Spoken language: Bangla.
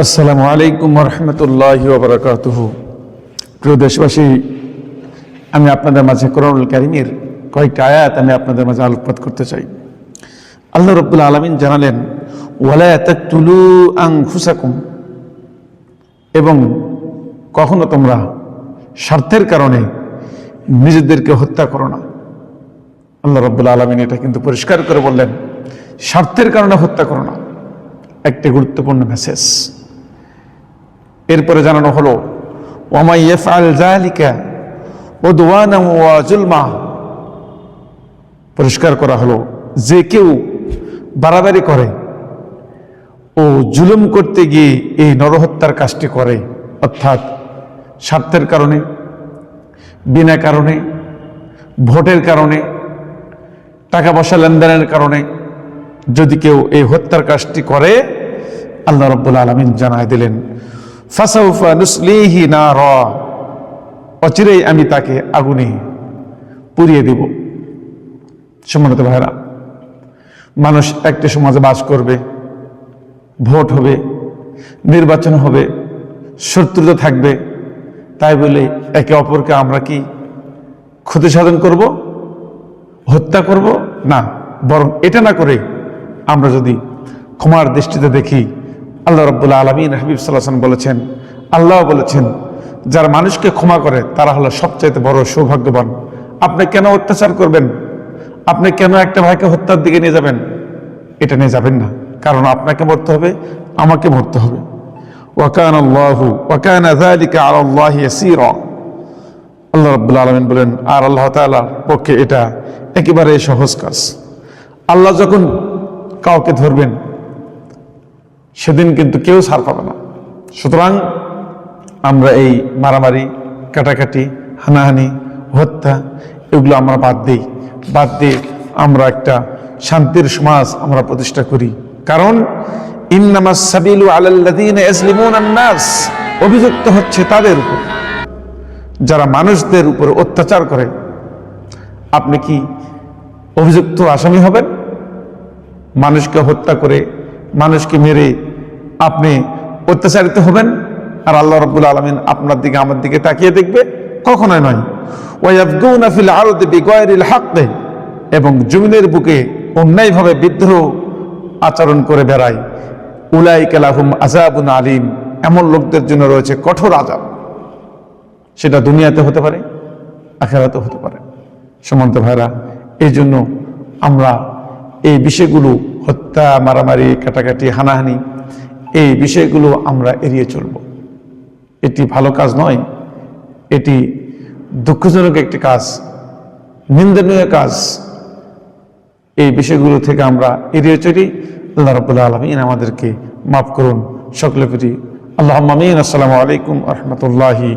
আসসালামু আলাইকুম ওয়া রাহমাতুল্লাহি ওয়া বারাকাতুহু। প্রিয় দেশবাসী, আমি আপনাদের মাঝে কোরআনুল কারীমের কয়েকটা আয়াত আমি আপনাদের মাঝে আলোকপাত করতে চাই। আল্লাহ রাব্বুল আলামিন জানালেন, ওয়ালা তাকতুলু আনফুসাকুম, এবং কখনো তোমরা স্বার্থের কারণে নিজেদেরকে হত্যা করো না। আল্লাহ রাব্বুল আলামিন এটা কিন্তু পরিষ্কার করে বললেন, স্বার্থের কারণে হত্যা করো না। একটি গুরুত্বপূর্ণ মেসেজ। এরপরে জানানো হলো, ওয়া মান ইয়াফআল যালিকা উদওয়ানান ওয়া যুলমা, পরিষ্কার করা হলো যে কেউ বাড়াবাড়ি করে ও জুলুম করতে গিয়ে এই নরহত্যার কাজটি করে, অর্থাৎ স্বার্থের কারণে, বিনা কারণে, ভোটের কারণে, টাকা পয়সা লেনদেনের কারণে যদি কেউ এই হত্যার কাজটি করে, আল্লাহ রাব্বুল আলামিন জানায় দিলেন, ফাসাউফা নুসলিহি নারা, অচিরেই আমি তাকে আগুনে পুড়িয়ে দেব। সম্মানিত ভাইরা, মানুষ একটি সমাজে বাস করবে, ভোট হবে, নির্বাচন হবে, শত্রুতা থাকবে, তাই বলে একে অপরকে আমরা কি ক্ষতি সাধন করব, হত্যা করব? না, বরং এটা না করে আমরা যদি ক্ষমার দৃষ্টিতে দেখি, আল্লাহ রাব্বুল আলামিন হাবিব সাল্লাল্লাহু আলাইহি ওয়াসাল্লাম বলেছেন, আল্লাহ বলেছেন, যারা মানুষকে ক্ষমা করে তারা হলো সবচাইতে বড় সৌভাগ্যবান। আপনি কেন অত্যাচার করবেন? আপনি কেন একটা ভাইকে হত্যার দিকে নিয়ে যাবেন? এটা নিয়ে যাবেন না, কারণ আপনাকে মরতে হবে, আমাকে মরতে হবে। ওয়া কানা যালিকা আলাল্লাহি ইয়াসীরা, আল্লাহ রাব্বুল আলামিন বলেন, আর আল্লাহ তাআলার পক্ষে এটা একেবারে সহজ কাজ। আল্লাহ যখন কাউকে ধরবেন সেদিন কিন্তু কেউ ছাড় পাবে না। সুতরাং আমরা এই মারামারি, কাটাকাটি, হানাহানি, হত্যা এগুলো আমরা বাদ দিয়ে আমরা একটা শান্তির সমাজ আমরা প্রতিষ্ঠা করি। কারণ ইন্নামাস সাবিলু আলাল্লাযীনা ইয়াজলিমুনান নাস, অভিযুক্ত হচ্ছে তাদের উপর যারা মানুষদের উপর অত্যাচার করে। আপনি কি অভিযুক্ত আসামি হবেন? মানুষকে হত্যা করে, মানুষকে মেরে আপনি অত্যাচারিত হবেন, আর আল্লাহ রাব্বুল আলামিন আপনার দিকে আমার দিকে তাকিয়ে দেখবে? কখনোই নয়। ওয়া ইয়াবগুনা ফিল আরদি বিগায়রিল হক, এবং জমিনের বুকে অন্যায়ভাবে বিদ্রোহ আচরণ করে বেড়ায়। উলাইকা লাহুম আযাবুন আলীম, এমন লোকদের জন্য রয়েছে কঠোর আযাব। সেটা দুনিয়াতে হতে পারে, আখিরাতে হতে পারে। সম্মানিত ভাইরা, এই জন্য আমরা এই বিষয়গুলো, হত্যা, মারামারি, কাটাকাটি, হানাহানি, এই বিষয়গুলো আমরা এড়িয়ে চলব। এটি ভালো কাজ নয়, এটি দুঃখজনক একটি কাজ, নিন্দনীয় কাজ। এই বিষয়গুলো থেকে আমরা এড়িয়ে চলি। আল্লাহ রাব্বুল আলামিন আমাদেরকে মাফ করুন। সকলে প্রতি আল্লাহুম্মা আমিন। আসসালামু আলাইকুম ওয়া রাহমাতুল্লাহি।